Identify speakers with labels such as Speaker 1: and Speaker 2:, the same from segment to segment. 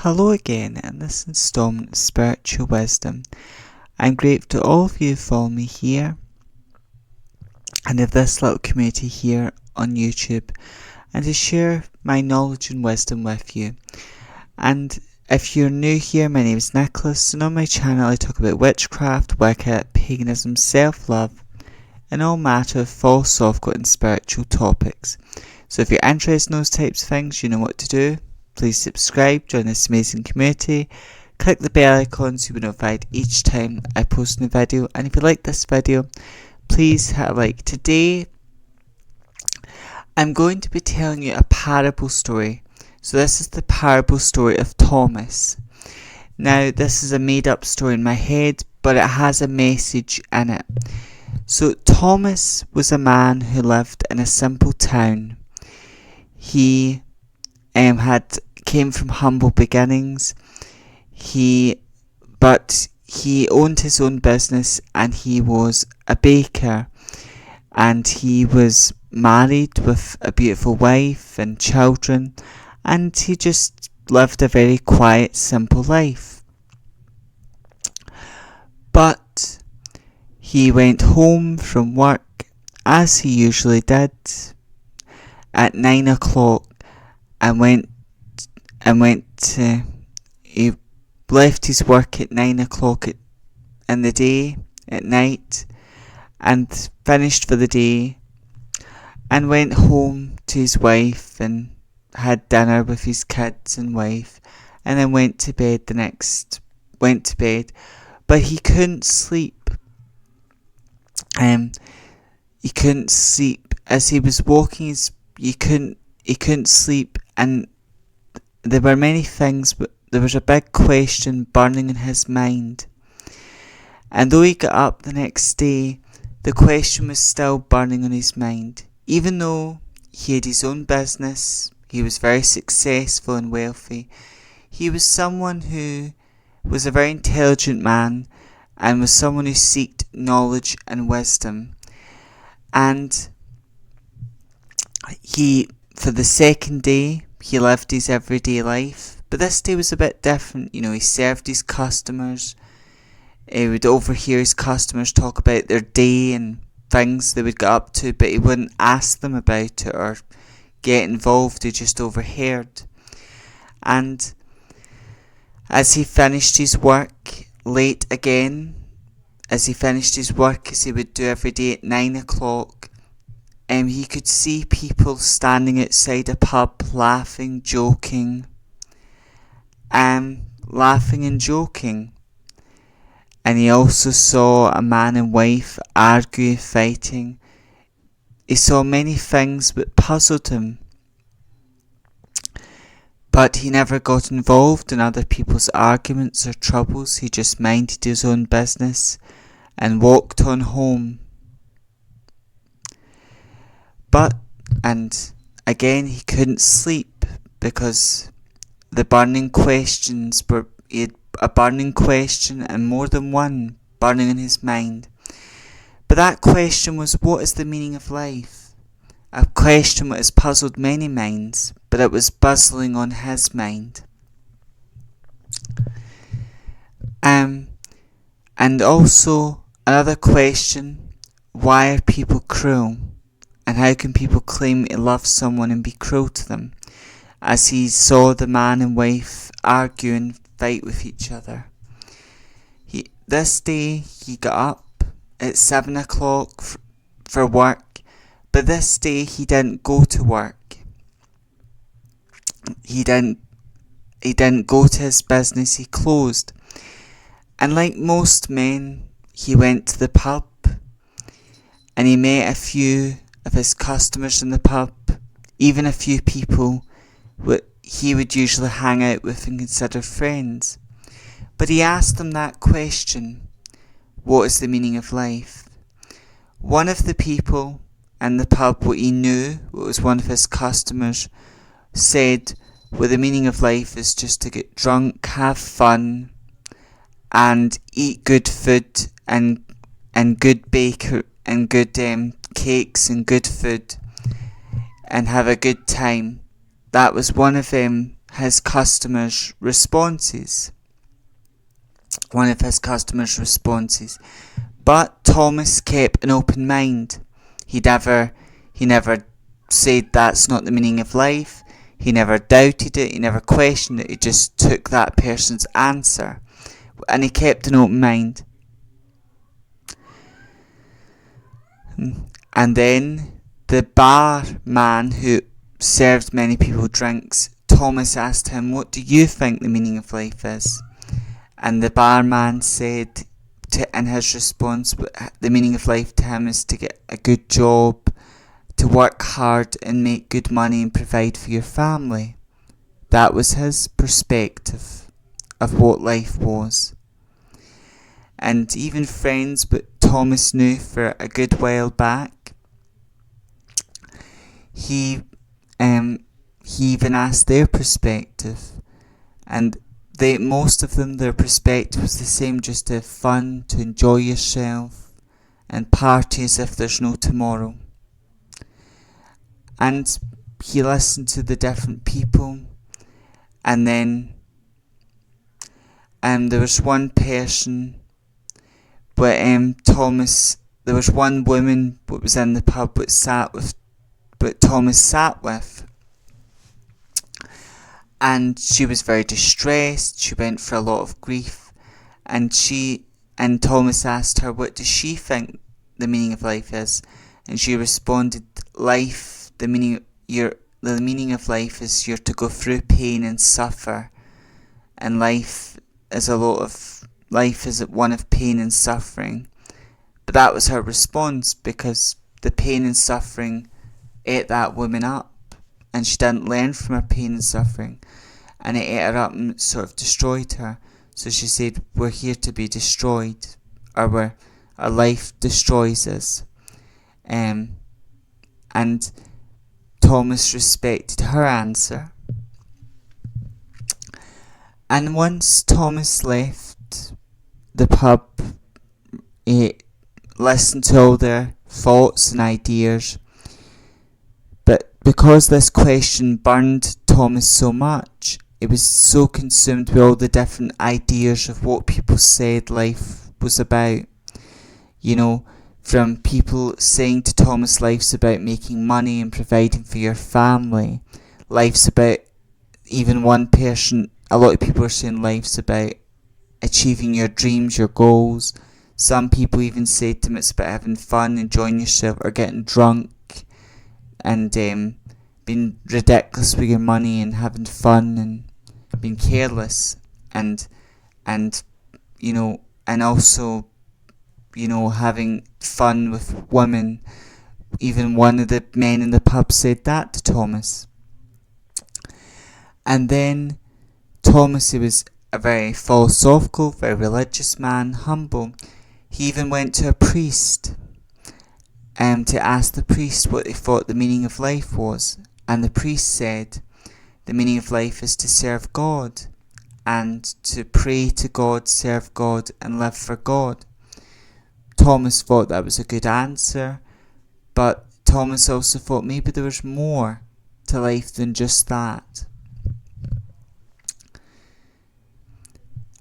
Speaker 1: Hello again in this installment of Spiritual Wisdom. I'm grateful to all of you who follow me here and of this little community here on YouTube, and to share my knowledge and wisdom with you. And if you're new here, my name is Nicholas, and on my channel I talk about witchcraft, Wicca, paganism, self-love, and all matter of false, occult and spiritual topics. So if you're interested in those types of things, you know what to do. Please subscribe, join this amazing community, click the bell icon so you'll be notified each time I post a new video, and if you like this video, please hit a like. Today, I'm going to be telling you a parable story. So this is the parable story of Thomas. Now, this is a made up story in my head, but it has a message in it. So Thomas was a man who lived in a simple town. He came from humble beginnings. But he owned his own business, and he was a baker, and he was married with a beautiful wife and children, and he just lived a very quiet, simple life. But he went home from work, as he usually did, at 9 o'clock, he left his work at 9 o'clock in the day, at night, and finished for the day, and went home to his wife and had dinner with his kids and wife, and then went to bed. But he couldn't sleep. He couldn't sleep as he was walking. He couldn't sleep, and there were many things, but there was a big question burning in his mind. And though he got up the next day, the question was still burning on his mind. Even though he had his own business, he was very successful and wealthy, he was someone who was a very intelligent man, and was someone who sought knowledge and wisdom. And for the second day, he lived his everyday life, but this day was a bit different. He served his customers. He would overhear his customers talk about their day and things they would get up to, but he wouldn't ask them about it or get involved. He just overheard. And as he finished his work late again, as he would do every day at 9 o'clock, he could see people standing outside a pub laughing, joking. And he also saw a man and wife argue, fighting. He saw many things that puzzled him. But he never got involved in other people's arguments or troubles. He just minded his own business and walked on home. And again, he couldn't sleep because the burning questions he had a burning question, and more than one burning in his mind. But that question was, what is the meaning of life? A question that has puzzled many minds, but it was puzzling on his mind. And also another question, why are people cruel? And how can people claim to love someone and be cruel to them? As he saw the man and wife argue and fight with each other. This day he got up at 7 o'clock for work, but this day he didn't go to work. He didn't go to his business. He closed. And like most men, he went to the pub, and he met a few of his customers in the pub, even a few people he would usually hang out with and consider friends. But he asked them that question, what is the meaning of life? One of the people in the pub, what was one of his customers, said, well, the meaning of life is just to get drunk, have fun, and eat good food and good baker and good cakes and good food, and have a good time. That was one of his customers' responses. One of his customers' responses. But Thomas kept an open mind. He never said that's not the meaning of life. He never doubted it. He never questioned it. He just took that person's answer. And he kept an open mind. And then the barman who served many people drinks, Thomas asked him, "What do you think the meaning of life is?" And the barman said, in his response, the meaning of life to him is to get a good job, to work hard and make good money and provide for your family. That was his perspective of what life was. And even friends that Thomas knew for a good while back, he even asked their perspective, and most of them, their perspective was the same: just to have fun, to enjoy yourself, and party as if there's no tomorrow. And he listened to the different people, and then there was one person, but there was one woman that was in the pub but Thomas sat with. And she was very distressed. She went through a lot of grief, and Thomas asked her, what does she think the meaning of life is? And she responded, the meaning of life is you're to go through pain and suffer, and life is one of pain and suffering. But that was her response, because the pain and suffering ate that woman up, and she didn't learn from her pain and suffering, and it ate her up and sort of destroyed her. So she said, we're here to be destroyed, or our life destroys us. And Thomas respected her answer. And once Thomas left the pub, he listened to all their thoughts and ideas. But because this question burned Thomas so much, he was so consumed with all the different ideas of what people said life was about. From people saying to Thomas, life's about making money and providing for your family. Life's about, even one person, a lot of people are saying life's about achieving your dreams, your goals. Some people even say to him it's about having fun, enjoying yourself, or getting drunk, and being ridiculous with your money and having fun and being careless, and also having fun with women. Even one of the men in the pub said that to Thomas. And then Thomas, he was a very philosophical, very religious man, humble. He even went to a priest to ask the priest what they thought the meaning of life was. And the priest said, the meaning of life is to serve God, and to pray to God, serve God, and live for God. Thomas thought that was a good answer, but Thomas also thought maybe there was more to life than just that.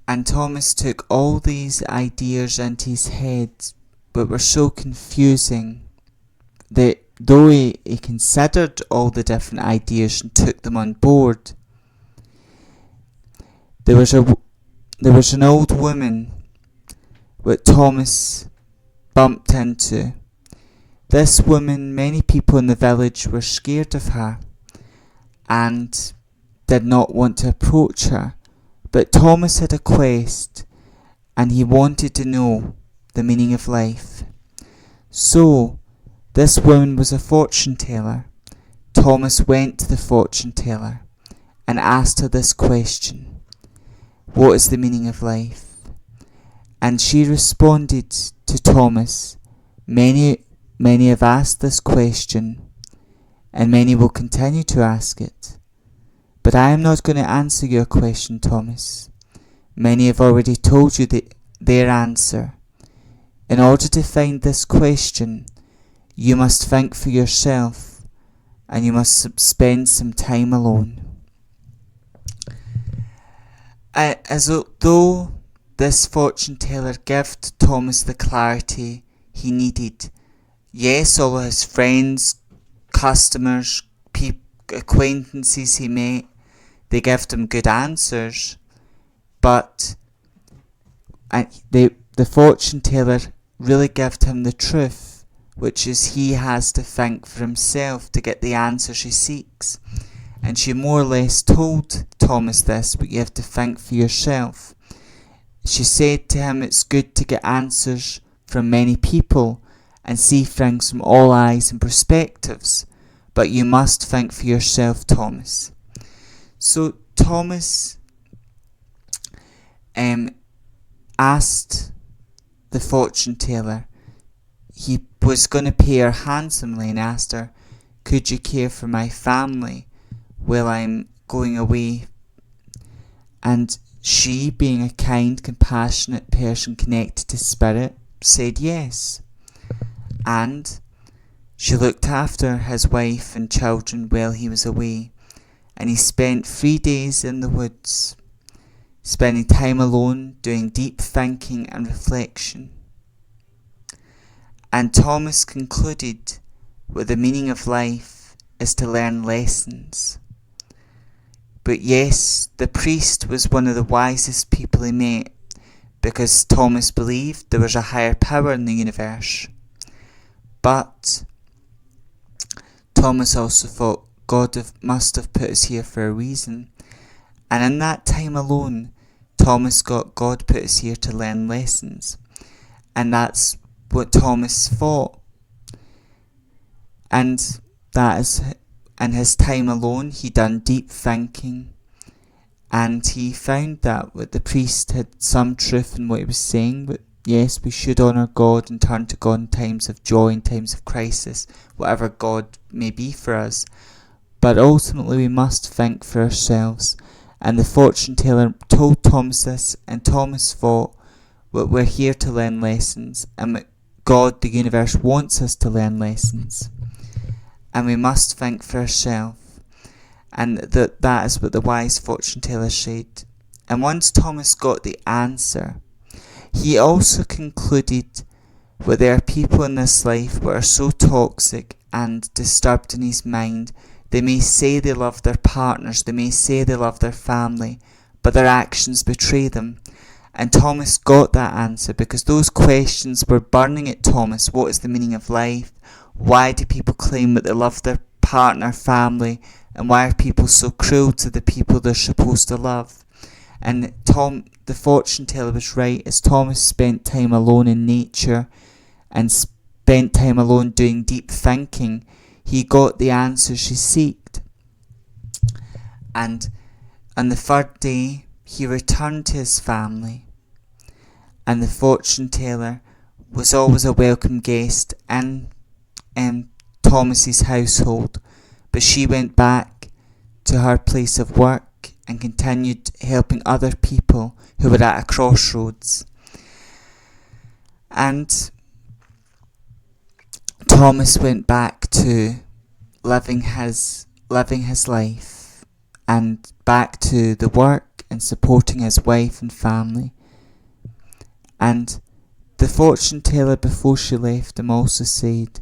Speaker 1: And Thomas took all these ideas into his head, but were so confusing that though he considered all the different ideas and took them on board, there was an old woman that Thomas bumped into. This woman, many people in the village were scared of her and did not want to approach her. But Thomas had a quest, and he wanted to know the meaning of life. So, this woman was a fortune teller. Thomas went to the fortune teller and asked her this question: what is the meaning of life? And she responded to Thomas, many have asked this question, and many will continue to ask it. But I am not going to answer your question, Thomas. Many have already told you their answer. In order to find this question, you must think for yourself, and you must spend some time alone. As though this fortune teller gave Thomas the clarity he needed. Yes, all of his friends, customers, acquaintances he met, they gave him good answers, but the fortune teller really gave him the truth, which is he has to think for himself to get the answers he seeks. And she more or less told Thomas this, but you have to think for yourself. She said to him, it's good to get answers from many people and see things from all eyes and perspectives, but you must think for yourself, Thomas. So Thomas asked the fortune teller. He was going to pay her handsomely and asked her, could you care for my family while I'm going away? And she, being a kind, compassionate person connected to spirit, said yes. And she looked after his wife and children while he was away, and he spent 3 days in the woods, spending time alone, doing deep thinking and reflection. And Thomas concluded that the meaning of life is to learn lessons. But yes, the priest was one of the wisest people he met, because Thomas believed there was a higher power in the universe. But Thomas also thought God must have put us here for a reason. And in that time alone, Thomas got God put us here to learn lessons. And that's what Thomas thought. And that is, in his time alone, he done deep thinking. And he found that the priest had some truth in what he was saying. But yes, we should honour God and turn to God in times of joy, in times of crisis, whatever God may be for us. But ultimately we must think for ourselves. And the fortune teller told Thomas this, and Thomas thought that we're here to learn lessons, and that God, the universe, wants us to learn lessons. And we must think for ourselves. And that is what the wise fortune teller said. And once Thomas got the answer, he also concluded that there are people in this life that are so toxic and disturbed in his mind. They may say they love their partners, they may say they love their family, but their actions betray them. And Thomas got that answer because those questions were burning at Thomas. What is the meaning of life? Why do people claim that they love their partner, family? And why are people so cruel to the people they're supposed to love? And the fortune teller was right. As Thomas spent time alone in nature and spent time alone doing deep thinking, he got the answers he sought. And on the third day, he returned to his family. And the fortune teller was always a welcome guest in Thomas's household. But she went back to her place of work and continued helping other people who were at a crossroads. And Thomas went back to living his life and back to the work and supporting his wife and family. And the fortune teller, before she left him, also said,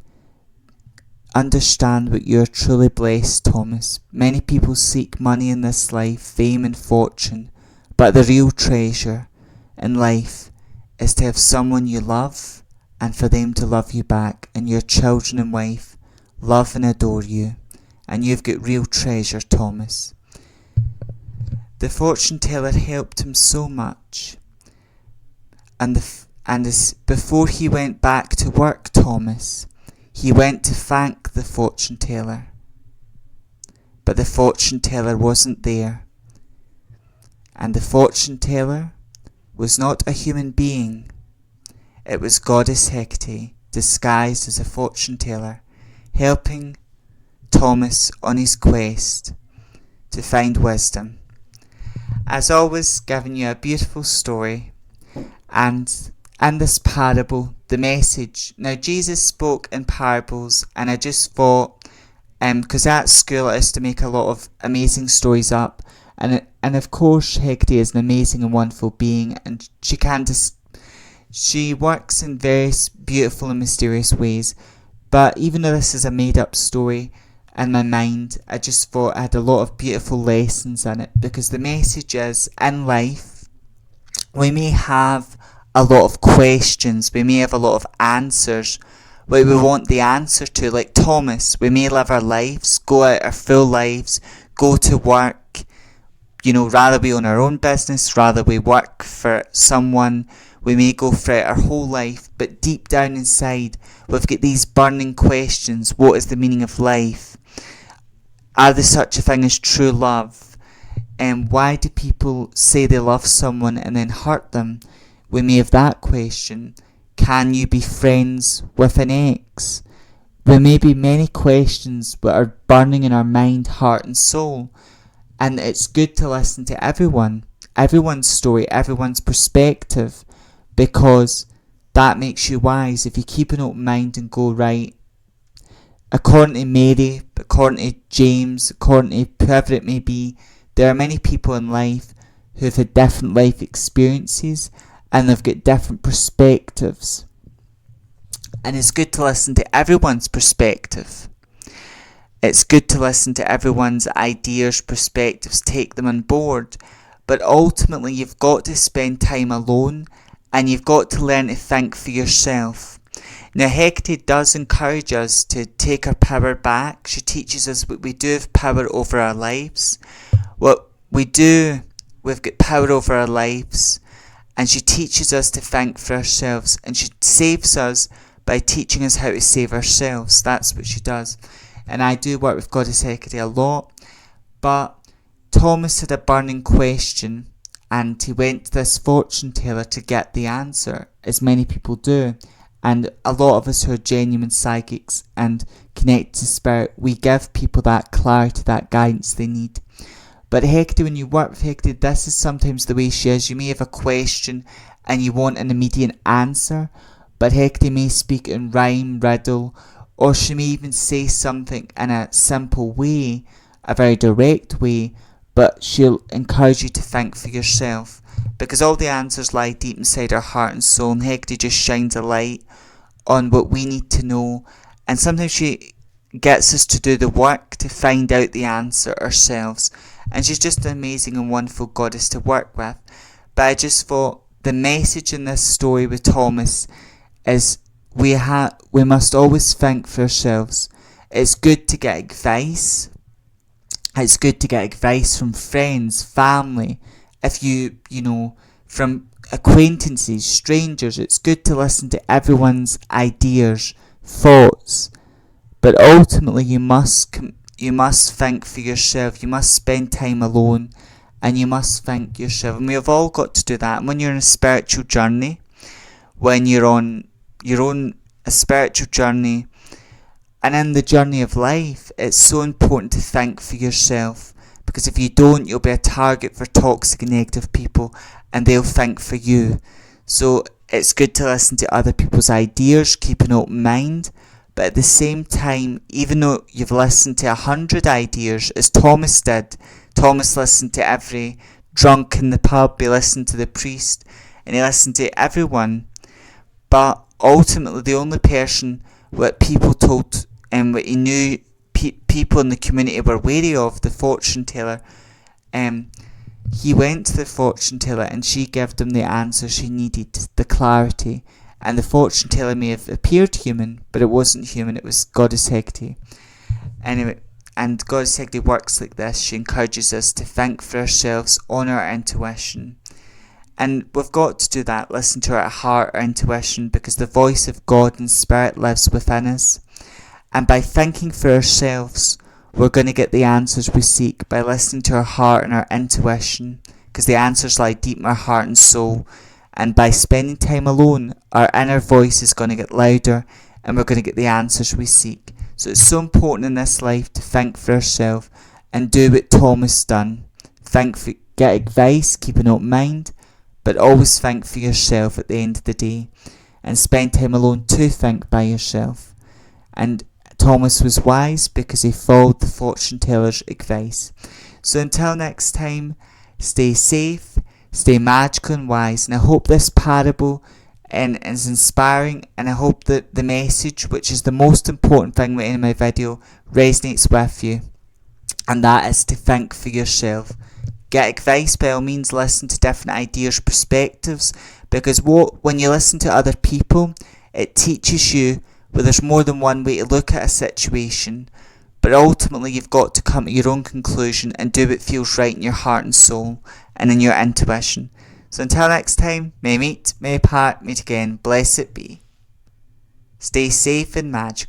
Speaker 1: understand that you are truly blessed, Thomas. Many people seek money in this life, fame and fortune, but the real treasure in life is to have someone you love and for them to love you back, and your children and wife love and adore you, and you've got real treasure, Thomas. The fortune teller helped him so much, and before he went back to work, Thomas, he went to thank the fortune teller, but the fortune teller wasn't there. And the fortune teller was not a human being. It was Goddess Hecate, disguised as a fortune teller, helping Thomas on his quest to find wisdom. As always, giving you a beautiful story, and in this parable, the message. Now, Jesus spoke in parables, and I just thought, because at school I used to make a lot of amazing stories up, and And of course, Hecate is an amazing and wonderful being, and she works in various beautiful and mysterious ways. But even though this is a made-up story in my mind, I just thought it had a lot of beautiful lessons in it, because the message is, in life, we may have a lot of questions, we may have a lot of answers, what we want the answer to. Like Thomas, we may live our lives, go out our full lives, go to work, rather we own our own business, rather we work for someone, we may go throughout our whole life, but deep down inside, we've got these burning questions. What is the meaning of life? Are there such a thing as true love? And why do people say they love someone and then hurt them? We may have that question. Can you be friends with an ex? There may be many questions that are burning in our mind, heart and soul. And it's good to listen to everyone's story, everyone's perspective, because that makes you wise. If you keep an open mind and go, right, according to Mary, according to James, according to whoever it may be, there are many people in life who've had different life experiences and they've got different perspectives. And it's good to listen to everyone's perspective. It's good to listen to everyone's ideas, perspectives, take them on board. But ultimately, you've got to spend time alone and you've got to learn to think for yourself. Now, Hecate does encourage us to take our power back. She teaches us what we do have power over our lives. What we do, we've got power over our lives. And she teaches us to think for ourselves. And she saves us by teaching us how to save ourselves. That's what she does. And I do work with Goddess Hecate a lot. But Thomas had a burning question, and he went to this fortune teller to get the answer, as many people do. And a lot of us who are genuine psychics and connect to spirit, we give people that clarity, that guidance they need. But Hecate, when you work with Hecate, this is sometimes the way she is. You may have a question and you want an immediate answer, but Hecate may speak in rhyme, riddle, or she may even say something in a simple way, a very direct way, but she'll encourage you to think for yourself, because all the answers lie deep inside our heart and soul, and Hecate just shines a light on what we need to know. And sometimes she gets us to do the work to find out the answer ourselves, and she's just an amazing and wonderful goddess to work with. But I just thought the message in this story with Thomas is we must always think for ourselves. It's good to get advice. It's good to get advice from friends, family. If from acquaintances, strangers, it's good to listen to everyone's ideas, thoughts. But ultimately, you must think for yourself. You must spend time alone, and you must think yourself. And we have all got to do that. And when you're on a spiritual journey, when you're on a spiritual journey, and in the journey of life, it's so important to think for yourself, because if you don't, you'll be a target for toxic and negative people, and they'll think for you. So it's good to listen to other people's ideas, keep an open mind, but at the same time, even though you've listened to 100 ideas, as Thomas did, Thomas listened to every drunk in the pub, he listened to the priest, and he listened to everyone, but ultimately the only person what people told and what he knew people in the community were wary of, the fortune teller, he went to the fortune teller and she gave him the answer she needed, the clarity. And the fortune teller may have appeared human, but it wasn't human, it was Goddess Hecate. Anyway, and Goddess Hecate works like this. She encourages us to think for ourselves, honour our intuition. And we've got to do that, listen to our heart, our intuition, because the voice of God and Spirit lives within us. And by thinking for ourselves, we're going to get the answers we seek by listening to our heart and our intuition, because the answers lie deep in our heart and soul. And by spending time alone, our inner voice is going to get louder, and we're going to get the answers we seek. So it's so important in this life to think for ourselves and do what Thomas done. Get advice, keep an open mind, but always think for yourself at the end of the day, and spend time alone to think by yourself. And Thomas was wise because he followed the fortune teller's advice. So until next time, Stay safe, stay magical and wise. And I hope this parable is inspiring, and I hope that the message, which is the most important thing in my video, resonates with you. And that is to think for yourself. Get advice, by all means. Listen to different ideas, perspectives, because when you listen to other people, it teaches you there's more than one way to look at a situation, but ultimately you've got to come to your own conclusion and do what feels right in your heart and soul and in your intuition. So until next time, may meet, may part, meet again, blessed be. Stay safe and magical.